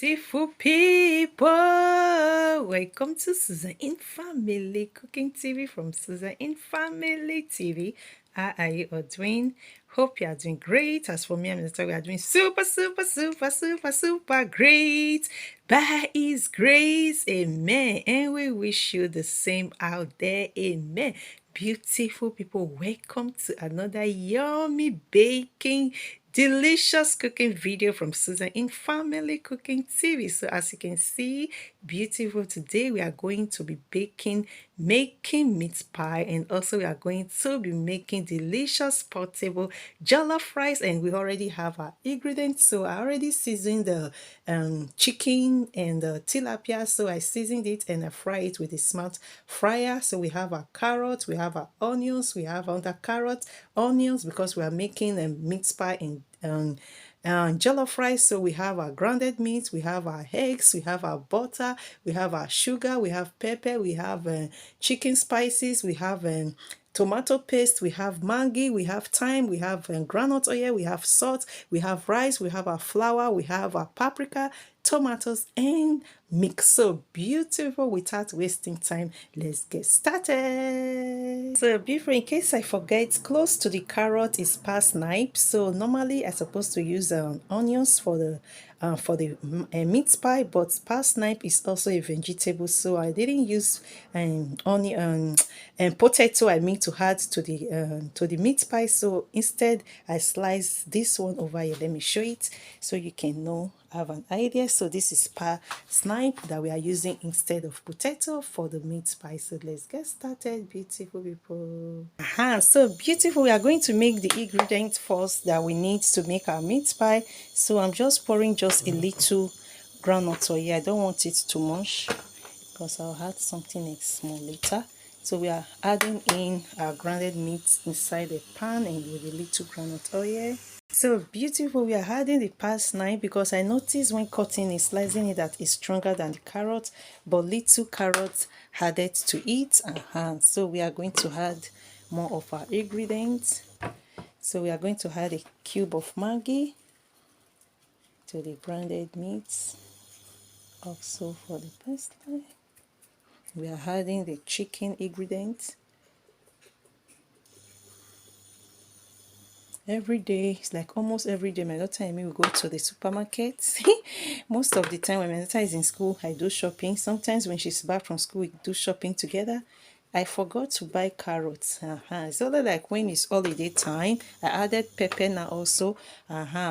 Beautiful people, welcome to Susan in Family Cooking TV from Susan in Family TV. How are you all doing? Hope you are doing great. As for me and Mr. We are doing super great. By His grace, amen. And we wish you the same out there, amen. Beautiful people, welcome to another yummy baking delicious cooking video from Susan in Family Cooking TV. So as you can see, beautiful, today we are going to be making meat pie, and also we are going to be making delicious portable jollof rice, and we already have our ingredients. So I already seasoned the chicken and the tilapia, so I seasoned it and I fry it with a smart fryer. So we have our carrots, we have our onions, we have under carrots, onions, because we are making a meat pie in jollof rice. So we have our grounded meat, we have our eggs, we have our butter, we have our sugar, we have pepper, we have chicken spices, we have tomato paste, we have Maggi, we have thyme, we have groundnut oil, we have salt, we have rice, we have our flour, we have our paprika, tomatoes, and mix. So beautiful. Without wasting time, let's get started. So before, in case I forget, close to the carrot is parsnip. So normally I supposed to use onions for the meat pie, but parsnip is also a vegetable, so I didn't use onion and potato I mean to add to the meat pie. So instead I slice this one over here. Let me show it so you can have an idea. So this is parsnip that we are using instead of potato for the meat pie. So let's get started, beautiful people. So beautiful, we are going to make the ingredients first that we need to make our meat pie. So I'm just pouring just a little groundnut oil. I don't want it too much because I'll add something small later. So we are adding in our grounded meat inside the pan and with a little groundnut oil. So beautiful, we are adding the parsnip because I noticed when cutting and slicing it that it's stronger than the carrot, but little carrots added to it. So we are going to add more of our ingredients. So we are going to add a cube of Maggi to the grounded meat. Also for the parsnip, we are adding the chicken ingredients. Every day, it's like almost every day, my daughter and me will go to the supermarket. Most of the time when my daughter is in school, I do shopping. Sometimes when she's back from school, we do shopping together. I forgot to buy carrots. It's only like when it's holiday time. I added pepper now also.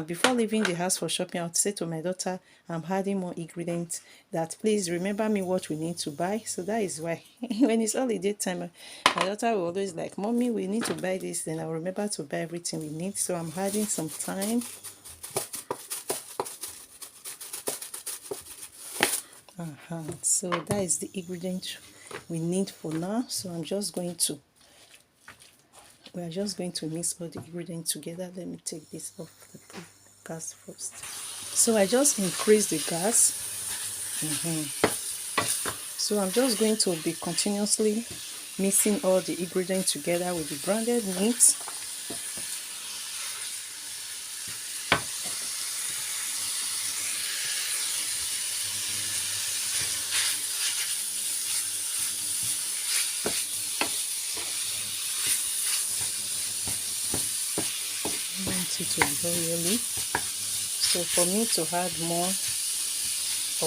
Before leaving the house for shopping, I would say to my daughter, I'm adding more ingredients, that please remember me what we need to buy. So that is why when it's holiday time, my daughter will always like, Mommy, we need to buy this. Then I'll remember to buy everything we need. So I'm adding some thyme. So that is the ingredient we need for now. So we are just going to mix all the ingredients together. Let me take this off the gas first. So I just increased the gas. So I'm just going to be continuously mixing all the ingredients together with the grounded meat. I want it to be oily. So for me to add more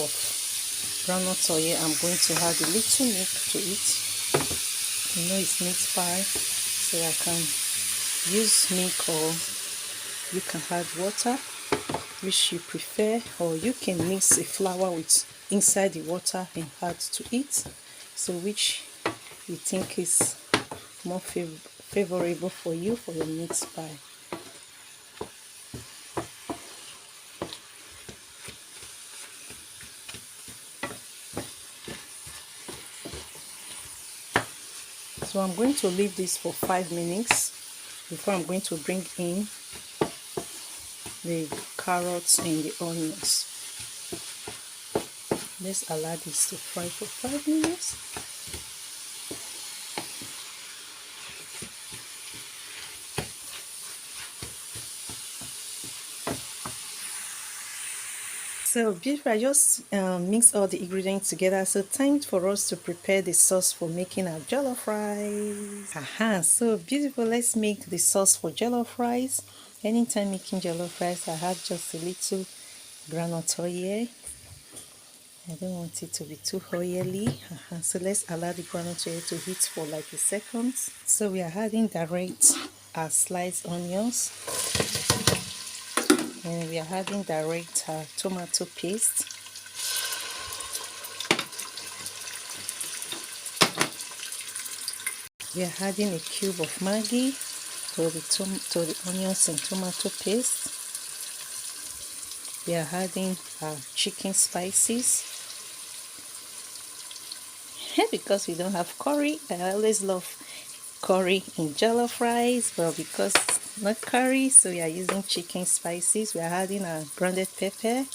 of groundnut oil, I'm going to add a little milk to it. You know it's meat pie, so I can use milk, or you can add water, which you prefer, or you can mix a flour with inside the water and add to it, so which you think is more favorable for you for your meat pie. So I'm going to leave this for 5 minutes before I'm going to bring in the carrots and the onions. Let's allow this to fry for 5 minutes. So beautiful, I just mix all the ingredients together. So time for us to prepare the sauce for making our jollof rice. So beautiful, let's make the sauce for jollof rice. Anytime making jollof rice, I have just a little groundnut oil. I don't want it to be too oily. So let's allow the groundnut oil to heat for like a second. So we are adding direct sliced onions, and we are adding direct tomato paste. We are adding a cube of Maggi to the onions and tomato paste. We are adding chicken spices. Because we don't have curry, I always love curry in jollof rice, but because it's not curry, so we are using chicken spices. We are adding a grounded pepper.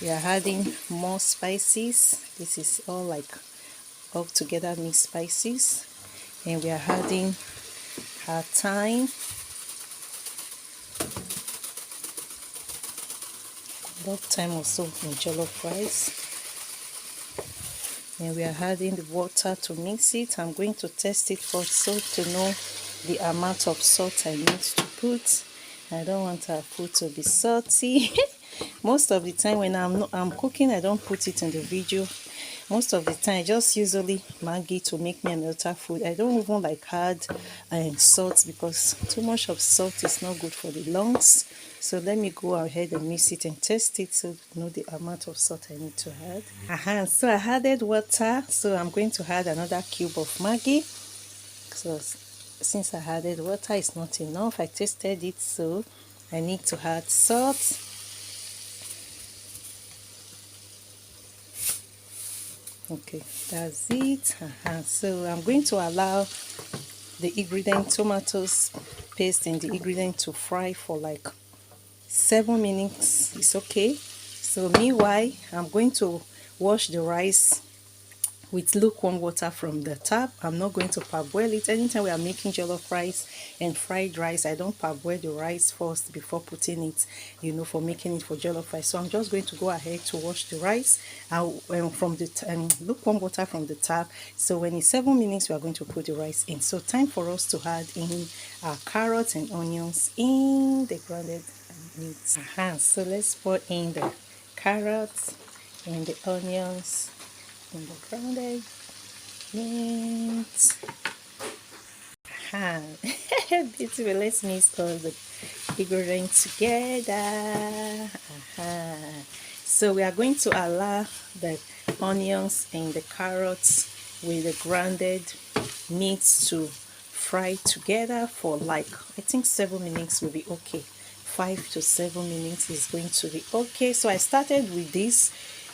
We are adding more spices. This is all like all together mixed spices, and we are adding our thyme. Love thyme also in jollof rice. And we are adding the water to mix it. I'm going to test it first so to know the amount of salt I need to put. I don't want our food to be salty. Most of the time when I'm cooking, I don't put it in the video. Most of the time I just usually Maggi to make me a melter food. I don't even like add salt because too much of salt is not good for the lungs. So let me go ahead and mix it and test it so know the amount of salt I need to add. So I added water, so I'm going to add another cube of Maggi. So since I added water, it's not enough. I tasted it, so I need to add salt. Okay, that's it. So I'm going to allow the ingredient, tomatoes paste and the ingredient to fry for like 7 minutes. It's okay. So meanwhile, I'm going to wash the rice with lukewarm water from the tap. I'm not going to parboil it. Anytime we are making jollof rice and fried rice, I don't parboil the rice first before putting it, for making it for jollof rice. So I'm just going to go ahead to wash the rice from the lukewarm water from the tap. So when it's 7 minutes, we are going to put the rice in. So time for us to add in our carrots and onions in the grounded meat. So let's pour in the carrots and the onions in the grounded meat. Beautiful. Let's mix all the ingredients together. So we are going to allow the onions and the carrots with the grounded meat to fry together for like, I think 7 minutes will be okay. 5 to 7 minutes is going to be okay. So I started with this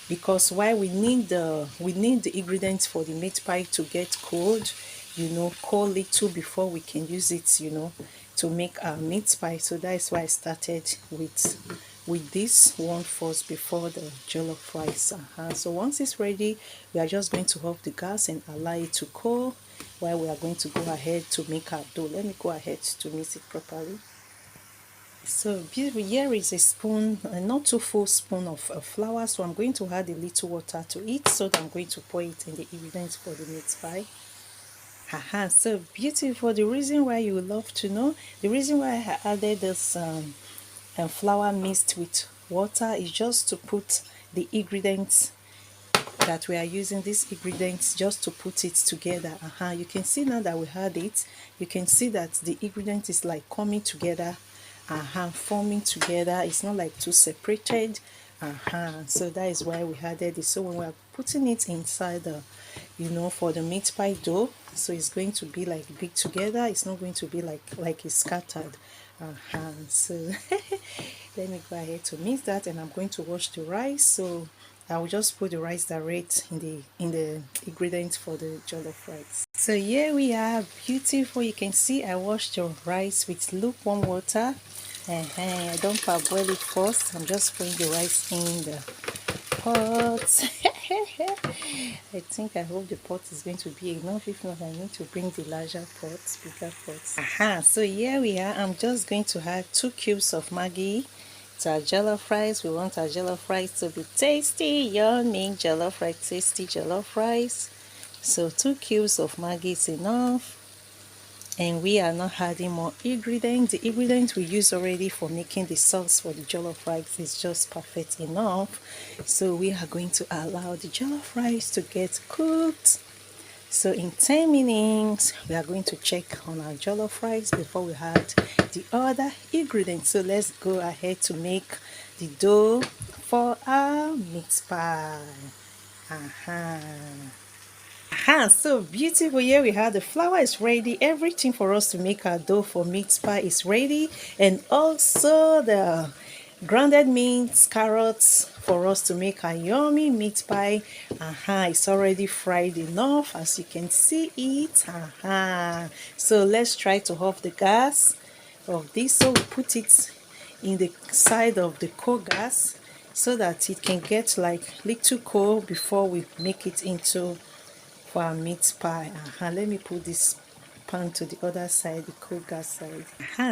because while we need the ingredients for the meat pie to get cold, cold little before we can use it, to make our meat pie. So that is why I started with this one first before the jollof rice. So once it's ready, we are just going to off the gas and allow it to cool while we are going to go ahead to make our dough. Let me go ahead to mix it properly. So beautiful. Here is a spoon, not too full spoon of flour. So I'm going to add a little water to it. So that I'm going to pour it in the ingredients for the meat pie. So beautiful. The reason why you would love to know, the reason why I added this flour mixed with water is just to put the ingredients that we are using, these ingredients, just to put it together. You can see now that we had it, you can see that the ingredient is like coming together, forming together. It's not like too separated. So that is why we added it. So when we are putting it inside the, for the meat pie dough, so it's going to be like big together. It's not going to be like it's scattered. So let me go ahead to mix that, and I'm going to wash the rice. So I will just put the rice direct in the ingredients for the jollof rice. So here we are, beautiful. You can see I washed the rice with lukewarm water. I don't parboil it first. I'm just putting the rice in the pot. I hope the pot is going to be enough. If not, I need to bring the larger pots, bigger pots. So here we are. I'm just going to add 2 cubes of Maggi to our jollof rice. We want our jollof rice to be tasty, yummy jollof rice, tasty jollof rice. So 2 cubes of Maggi is enough. And we are not adding more ingredients. The ingredients we use already for making the sauce for the jollof rice is just perfect enough. So we are going to allow the jollof rice to get cooked. So in 10 minutes, we are going to check on our jollof rice before we add the other ingredients. So let's go ahead to make the dough for our meat pie. So beautiful. Here we have the flour is ready. Everything for us to make our dough for meat pie is ready. And also the grounded meat, carrots for us to make a yummy meat pie. It's already fried enough, as you can see it. So let's try to off the gas of this. So we put it in the side of the coal gas so that it can get like little cold before we make it into for our meat pie. Let me put this pan to the other side, the cool gas side.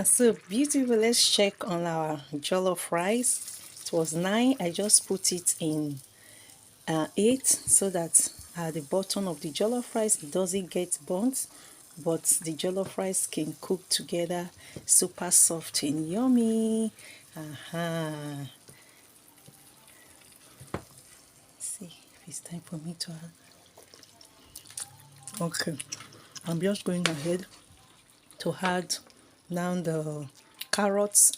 So beautiful. Let's check on our jollof rice. It was 9. I just put it in 8 so that at the bottom of the jollof rice it doesn't get burnt, but the jollof rice can cook together super soft and yummy. See if it's time for me to add. Okay, I'm just going ahead to add now the carrots,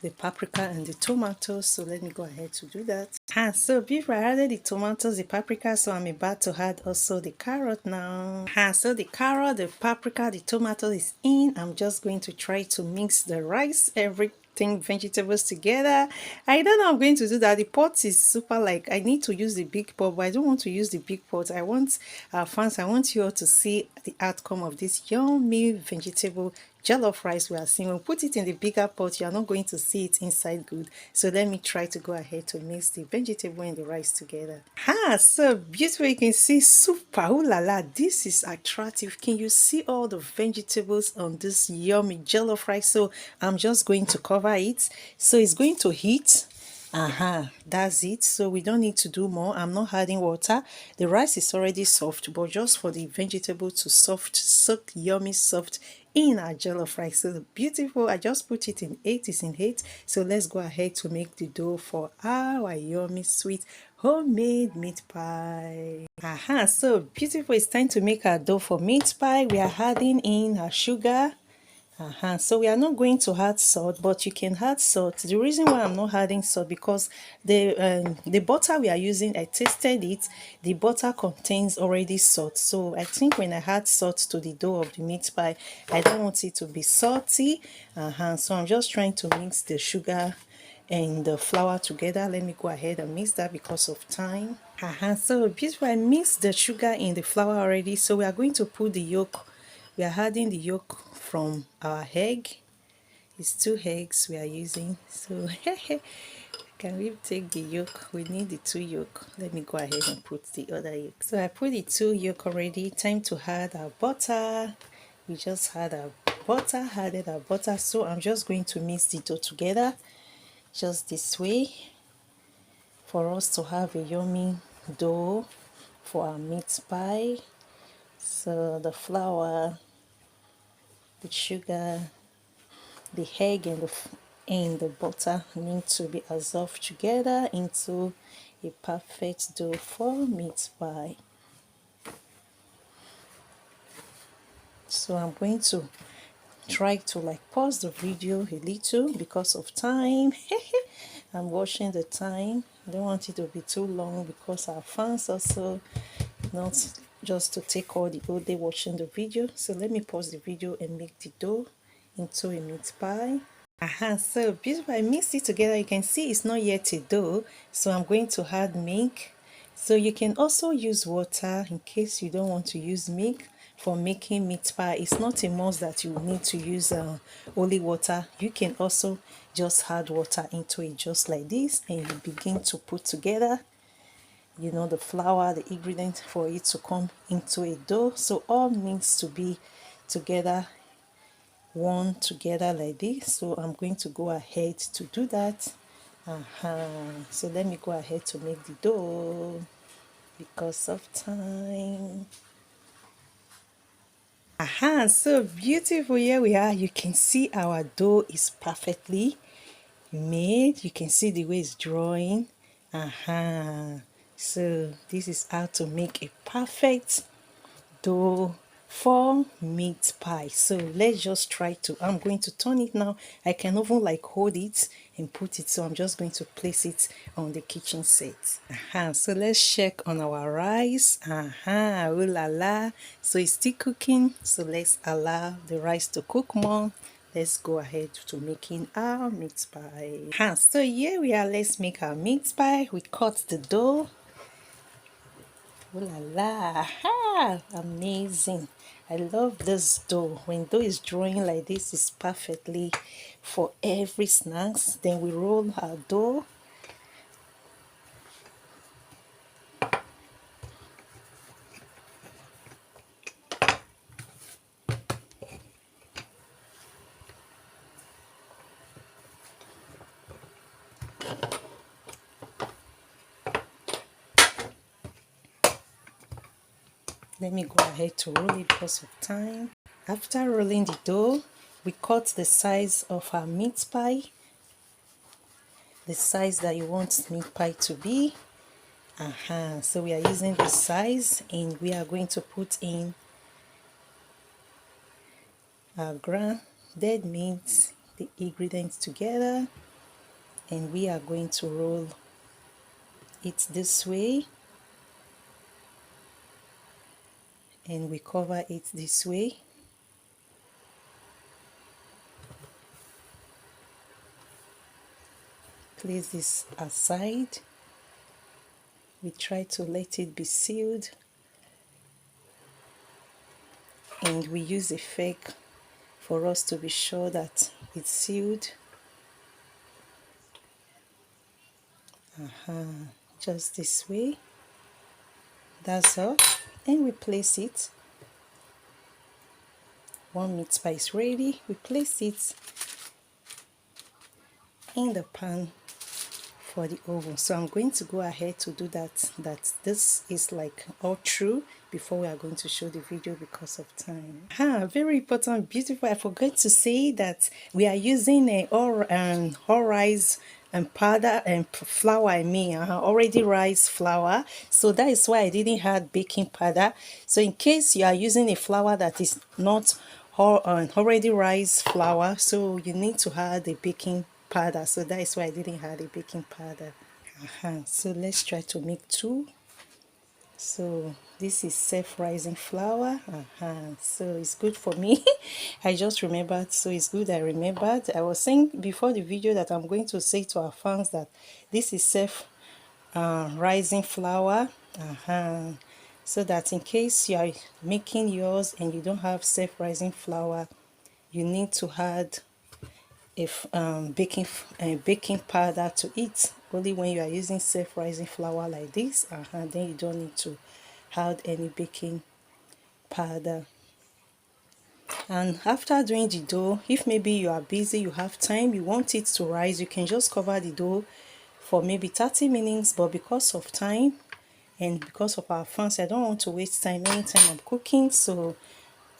the paprika and the tomatoes. So let me go ahead to do that. So before I added the tomatoes, the paprika, so I'm about to add also the carrot now. So the carrot, the paprika, the tomato is in. I'm just going to try to mix the rice, everything, vegetables together. I don't know I'm going to do that. The pot is super, like I need to use the big pot, but I don't want to use the big pot. I want our fans, I want you all to see the outcome of this yummy vegetable jollof rice we are seeing. When we put it in the bigger pot, you are not going to see it inside good. So let me try to go ahead to mix the vegetable and the rice together. So beautiful. You can see super. Ooh la la, this is attractive. Can you see all the vegetables on this yummy jollof rice? So I'm just going to cover it so it's going to heat. That's it. So we don't need to do more. I'm not adding water. The rice is already soft, but just for the vegetable to soak yummy soft in our jollof rice. So beautiful. I just put it in 8. It's in 8. So let's go ahead to make the dough for our yummy sweet homemade meat pie. So beautiful. It's time to make our dough for meat pie. We are adding in our sugar. So we are not going to add salt, but you can add salt. The reason why I'm not adding salt, because the butter we are using, I tasted it, the butter contains already salt. So I think when I add salt to the dough of the meat pie, I don't want it to be salty. So I'm just trying to mix the sugar and the flour together. Let me go ahead and mix that because of time. So beautiful. I mixed the sugar in the flour already. So we are going to put the yolk. We are adding the yolk from our egg. It's 2 eggs we are using. So can we take the yolk? We need the 2 yolk. Let me go ahead and put the other yolk. So I put the 2 yolk already. Time to add our butter. We just added our butter. So I'm just going to mix the dough together just this way for us to have a yummy dough for our meat pie. So the flour, the sugar, the egg and the butter need to be absorbed together into a perfect dough for meat pie. So I'm going to try to pause the video a little because of time. I'm watching the time. I don't want it to be too long because our fans also not just to take all the whole day watching the video. So let me pause the video and make the dough into a meat pie. So beautiful. I mixed it together. You can see it's not yet a dough, so I'm going to add milk. So you can also use water in case you don't want to use milk for making meat pie. It's not a must that you need to use only water. You can also just add water into it just like this, and you begin to put together the flour, the ingredients for it to come into a dough. So all needs to be together, one together like this. So I'm going to go ahead to do that So let me go ahead to make the dough because of time. So beautiful. Here we are. You can see our dough is perfectly made. You can see the way it's drawing. So this is how to make a perfect dough for meat pie. So let's just try to, I'm going to turn it now. I can even like hold it and put it, so I'm just going to place it on the kitchen set. So let's check on our rice. Oh la la. So it's still cooking, so let's allow the rice to cook more. Let's go ahead to making our meat pie. So here we are. Let's make our meat pie. We cut the dough. Oh la la, amazing. I love this dough. When dough is drawing like this, it's perfectly for every snacks. Then we roll our dough. Let me go ahead to roll it because of time. After rolling the dough, we cut the size of our meat pie, the size that you want meat pie to be. So we are using this size, and we are going to put in our grounded meat, the ingredients together, and we are going to roll it this way, and we cover it this way. Place this aside. We try to let it be sealed, and we use a fake for us to be sure that it's sealed. Just this way. That's all. And we place it. One meat pie is ready. We place it in the pan for the oven. So I'm going to go ahead to do that this is like all through before we are going to show the video because of time. Very important, beautiful. I forgot to say that we are using a all rice and powder and flour. Already rice flour, so that is why I didn't add baking powder. So in case you are using a flour that is not already rice flour, so you need to add a baking powder. So that is why I didn't add a baking powder. So let's try to make two. So this is self-rising flour. So it's good for me. I just remembered, so it's good I remembered. I was saying before the video that I'm going to say to our fans that this is self-rising flour. So that in case you are making yours and you don't have self-rising flour, you need to add if baking powder to it. Only when you are using self-rising flour like this, then you don't need to add any baking powder. And after doing the dough, if maybe you are busy, you have time, you want it to rise, you can just cover the dough for maybe 30 minutes. But because of time and because of our fans, I don't want to waste time anytime I'm cooking, so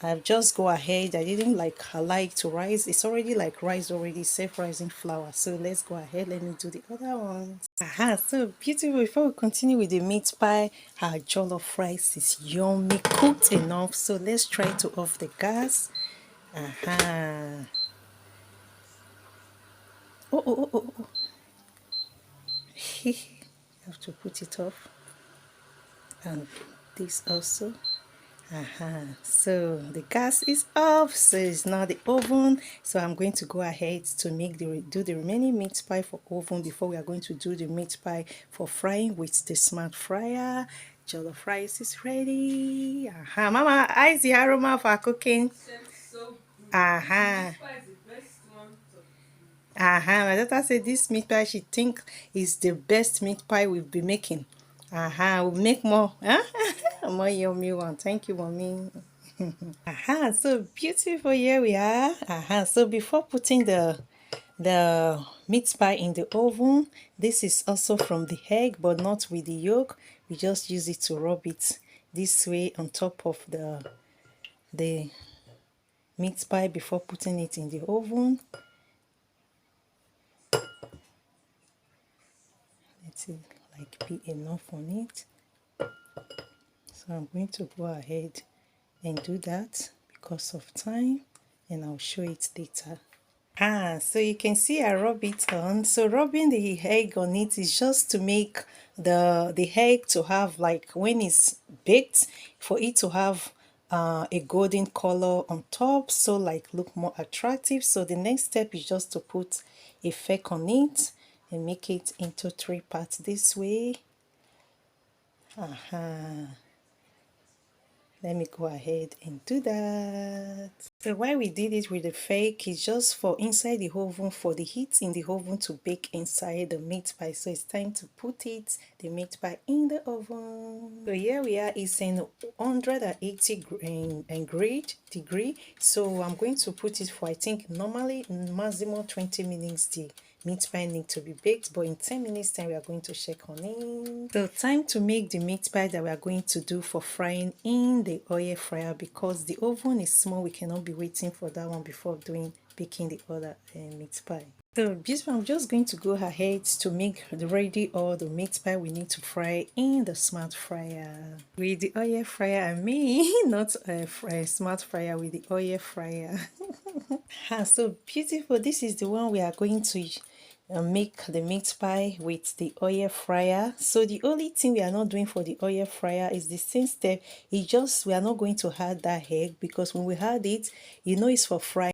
I've just go ahead. I didn't like allow it to rise. It's already like rice already, self-rising flour. So let's go ahead. Let me do the other ones. So beautiful. Before we continue with the meat pie, our jollof rice is yummy, cooked enough. So let's try to off the gas. Oh. I have to put it off. And this also. So the gas is off, so it's now the oven. So I'm going to go ahead to do the remaining meat pie for oven before we are going to do the meat pie for frying with the smart fryer. Jollof rice is ready. Mama, how is the aroma for cooking? My daughter said this meat pie she think is the best meat pie we'll be making. We'll make more. More yummy one. Thank you, mommy. So beautiful. Here we are. So before putting the the meat pie in the oven. This is also from the egg, but not with the yolk. We just use it to rub it this way on top of the meat pie before putting it in the oven. Let it like be enough on it. So I'm going to go ahead and do that because of time, and I'll show it later. So you can see I rub it on. So rubbing the egg on it is just to make the egg to have, like, when it's baked, for it to have a golden color on top, so like look more attractive. So the next step is just to put a feck on it and make it into 3 parts this way. Let me go ahead and do that. So why we did it with the fake is just for inside the oven, for the heat in the oven to bake inside the meat pie. So it's time to put it, the meat pie, in the oven. So here we are, it's in 180 degree. So I'm going to put it for, I think normally maximum 20 minutes the meat pie need to be baked, but in 10 minutes time we are going to check on it. So time to make the meat pie that we are going to do for frying in the oil fryer. Because the oven is small, we cannot be waiting for that one before baking the other meat pie. So this one, I'm just going to go ahead to make ready all the meat pie we need to fry in the smart fryer. With the oil fryer, I mean, not a smart fryer, with the oil fryer. So beautiful. This is the one we are going to make the meat pie with the oil fryer. So the only thing we are not doing for the oil fryer is the same step. It's just we are not going to add that egg, because when we add it, it's for frying.